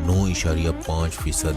9.5%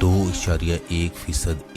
2.1%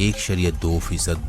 1.2%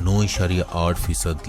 9.8%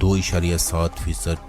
2.7%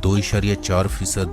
2.4%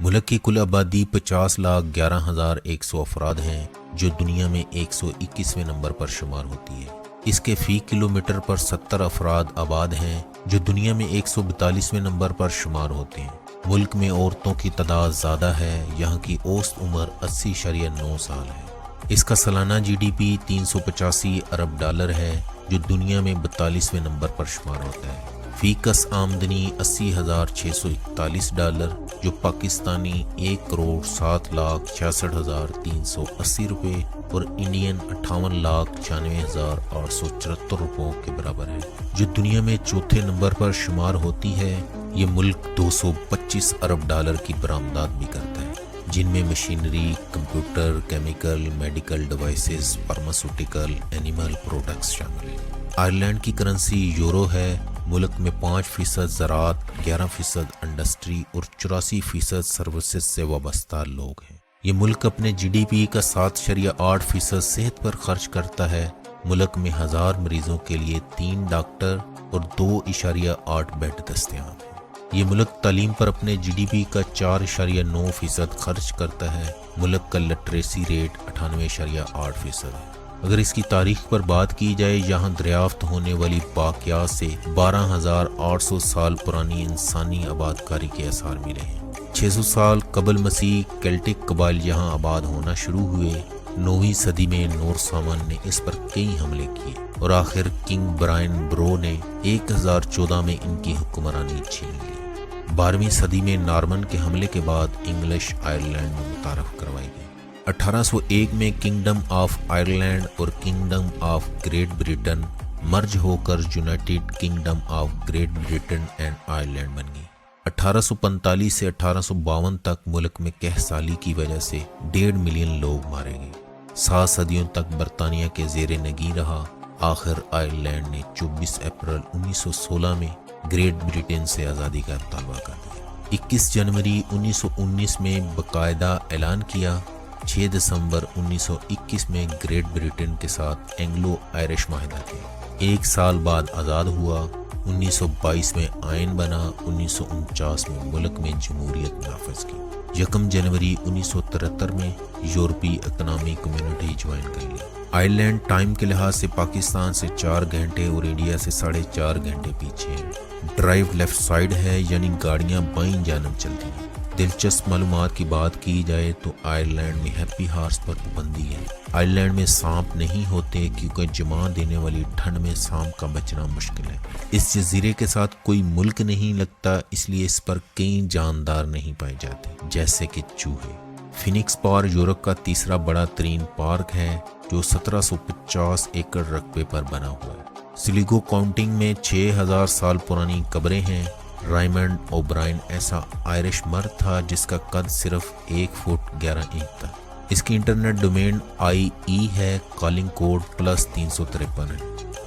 ملک کی کل آبادی 50,11,100 افراد ہیں جو دنیا میں 121ویں نمبر پر شمار ہوتی ہے۔ اس کے فی کلومیٹر پر 70 افراد آباد ہیں جو دنیا میں 142ویں نمبر پر شمار ہوتے ہیں۔ ملک میں عورتوں کی تعداد زیادہ ہے، یہاں کی اوسط عمر 80.9 سال ہے۔ اس کا سالانہ جی ڈی پی 385 ارب ڈالر ہے جو دنیا میں 42ویں نمبر پر شمار ہوتا ہے۔ فی کس آمدنی 80,641 ڈالر جو پاکستانی 1,07,66,380 روپے اور انڈین 58,96,874 روپوں کے برابر ہے، جو دنیا میں چوتھے نمبر پر شمار ہوتی ہے۔ یہ ملک 225 ارب ڈالر کی برآمدات بھی کرتا ہے، جن میں machinery, computer, chemical, medical devices, pharmaceutical, animal products شامل ہیں۔ آئرلینڈ کی کرنسی یورو ہے۔ ملک میں 5% زراعت، 11% انڈسٹری اور 84% سروسز سے وابستہ لوگ ہیں۔ یہ ملک اپنے جی ڈی پی کا 7.8% صحت پر خرچ کرتا ہے۔ ملک میں 1000 مریضوں کے لیے 3 ڈاکٹر اور 2.8 بیڈ دستیاب ہیں۔ یہ ملک تعلیم پر اپنے جی ڈی پی کا 4.9% خرچ کرتا ہے۔ ملک کا لٹریسی ریٹ 98.8% ہے۔ اگر اس کی تاریخ پر بات کی جائے، یہاں دریافت ہونے والی باقیات سے 12,800 سال پرانی انسانی آبادکاری کے آثار ملے ہیں۔ 600 سال قبل مسیح کیلٹک قبائل یہاں آباد ہونا شروع ہوئے۔ 9ویں صدی میں نورسامن نے اس پر کئی حملے کیے اور آخر کنگ برائن برو نے 1014 میں ان کی حکمرانی چھین لی۔ 12ویں صدی میں نارمن کے حملے کے بعد انگلش آئرلینڈ میں متعارف کروائی گئی۔ 1801 میں کنگڈم آف آئرلینڈ اور kingdom of Great Britain merge ہو کر United Kingdom of Great Britain and Ireland بن گئی۔ 1845 سے 1852 تک ملک میں قحط سالی کی وجہ سے 1.5 ملین لوگ مارے گئے۔ 7 صدیوں تک برطانیہ کے زیر نگین رہا۔ آخر آئرلینڈ نے 24 اپریل 1916 میں گریٹ بریٹن سے آزادی کا مطالبہ کر دیا۔ 21 جنوری 1919 میں باقاعدہ اعلان کیا۔ 6 دسمبر 1921 میں گریٹ بریٹن کے ساتھ اینگلو آئرش معاہدہ کیا۔ 1 سال بعد آزاد ہوا۔ 1922 میں آئین بنا۔ 1949 میں ملک میں جمہوریت نافذ کی۔ 1 جنوری 1973 میں یورپی اکنامی کمیونٹی جوائن کر لی۔ آئرلینڈ ٹائم کے لحاظ سے پاکستان سے 4 گھنٹے اور انڈیا سے 4.5 گھنٹے پیچھے ہے۔ ڈرائیو لیفٹ سائیڈ ہے، یعنی گاڑیاں بائیں جانب چلتی ہیں۔ دلچسپ معلومات کی بات کی جائے تو آئرلینڈ میں ہیپی ہارس پر پابندی ہے۔ آئرلینڈ میں سانپ نہیں ہوتے کیونکہ جما دینے والی ٹھنڈ میں سانپ کا بچنا مشکل ہے۔ اس جزیرے کے ساتھ کوئی ملک نہیں لگتا، اس لیے اس پر کئی جاندار نہیں پائے جاتے جیسے کہ چوہے۔ فینکس پارک یورپ کا تیسرا بڑا ترین پارک ہے جو 1750 ایکڑ رقبے پر بنا ہوا ہے۔ سلیگو کاؤنٹنگ میں 6000 سال پرانی قبریں ہیں۔ رائمنڈ اوبرائن ایسا آئرش مرد تھا جس کا قد صرف 1 فٹ 11 انچ تھا۔ اس کی انٹرنیٹ ڈومین IE ہے، کالنگ کوڈ +353 ہے۔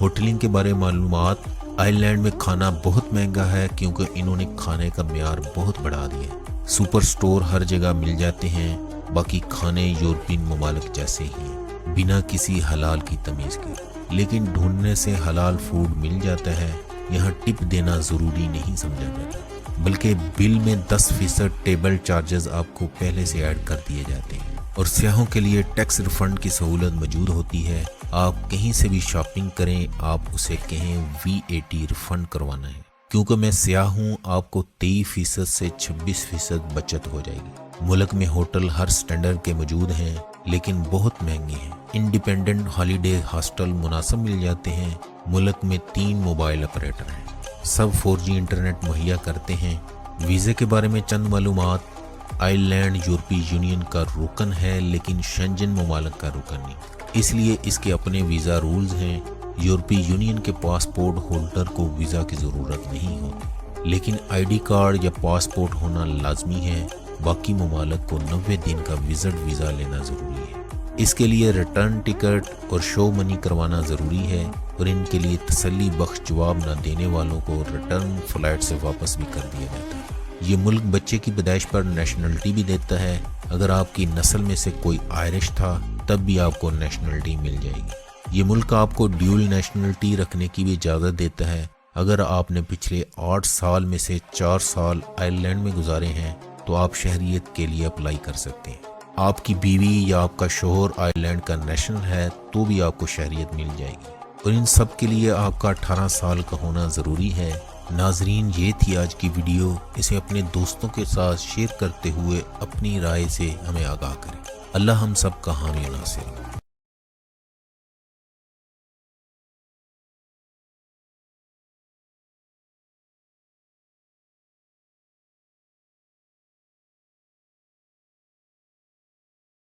ہوٹلنگ کے بارے معلومات: آئرلینڈ میں کھانا بہت مہنگا ہے کیونکہ انہوں نے کھانے کا معیار بہت بڑھا دیا ہے۔ سپر سٹور ہر جگہ مل جاتے ہیں، باقی کھانے یورپین ممالک جیسے ہی ہیں، بنا کسی حلال کی تمیز کے، لیکن ڈھونڈنے سے حلال فوڈ مل جاتا ہے۔ یہاں ٹپ دینا ضروری نہیں سمجھا جاتا، بلکہ بل میں 10% ٹیبل چارجز آپ کو پہلے سے ایڈ کر دیے جاتے ہیں، اور سیاحوں کے لیے ٹیکس ریفنڈ کی سہولت موجود ہوتی ہے۔ آپ کہیں سے بھی شاپنگ کریں، آپ اسے کہیں VAT ریفنڈ کروانا ہے۔ کیونکہ میں سیاح ہوں، آپ کو 23% سے 26% بچت ہو جائے گی۔ ملک میں ہوٹل ہر سٹینڈرڈ کے موجود ہیں لیکن بہت مہنگے ہیں۔ انڈیپینڈنٹ ہالیڈے ہاسٹل مناسب مل جاتے ہیں۔ ملک میں 3 موبائل آپریٹر ہیں، سب 4G انٹرنیٹ مہیا کرتے ہیں۔ ویزے کے بارے میں چند معلومات: آئرلینڈ یورپی یونین کا رکن ہے لیکن شنجن ممالک کا رکن نہیں، اس لیے اس کے اپنے ویزا رولز ہیں۔ یورپی یونین کے پاسپورٹ ہولڈر کو ویزا کی ضرورت نہیں ہوتی، لیکن ID کارڈ یا پاسپورٹ ہونا لازمی ہے۔ باقی ممالک کو 90 دن کا وزٹ ویزا لینا ضروری ہے۔ اس کے لیے ریٹرن ٹکٹ اور شو منی کروانا ضروری ہے، اور ان کے لیے تسلی بخش جواب نہ دینے والوں کو ریٹرن فلائٹ سے واپس بھی کر دیا جاتا ہے۔ یہ ملک بچے کی پیدائش پر نیشنلٹی بھی دیتا ہے۔ اگر آپ کی نسل میں سے کوئی آئرش تھا تب بھی آپ کو نیشنلٹی مل جائے گی۔ یہ ملک آپ کو ڈیول نیشنلٹی رکھنے کی بھی اجازت دیتا ہے۔ اگر آپ نے پچھلے 8 سال میں سے 4 سال آئرلینڈ میں گزارے ہیں تو آپ شہریت کے لیے اپلائی کر سکتے ہیں۔ آپ کی بیوی یا آپ کا شوہر آئرلینڈ کا نیشنل ہے تو بھی آپ کو شہریت مل جائے گی، اور ان سب کے لیے آپ کا 18 سال کا ہونا ضروری ہے۔ ناظرین، یہ تھی آج کی ویڈیو، اسے اپنے دوستوں کے ساتھ شیئر کرتے ہوئے اپنی رائے سے ہمیں آگاہ کریں۔ اللہ ہم سب کا حامی و ناصر۔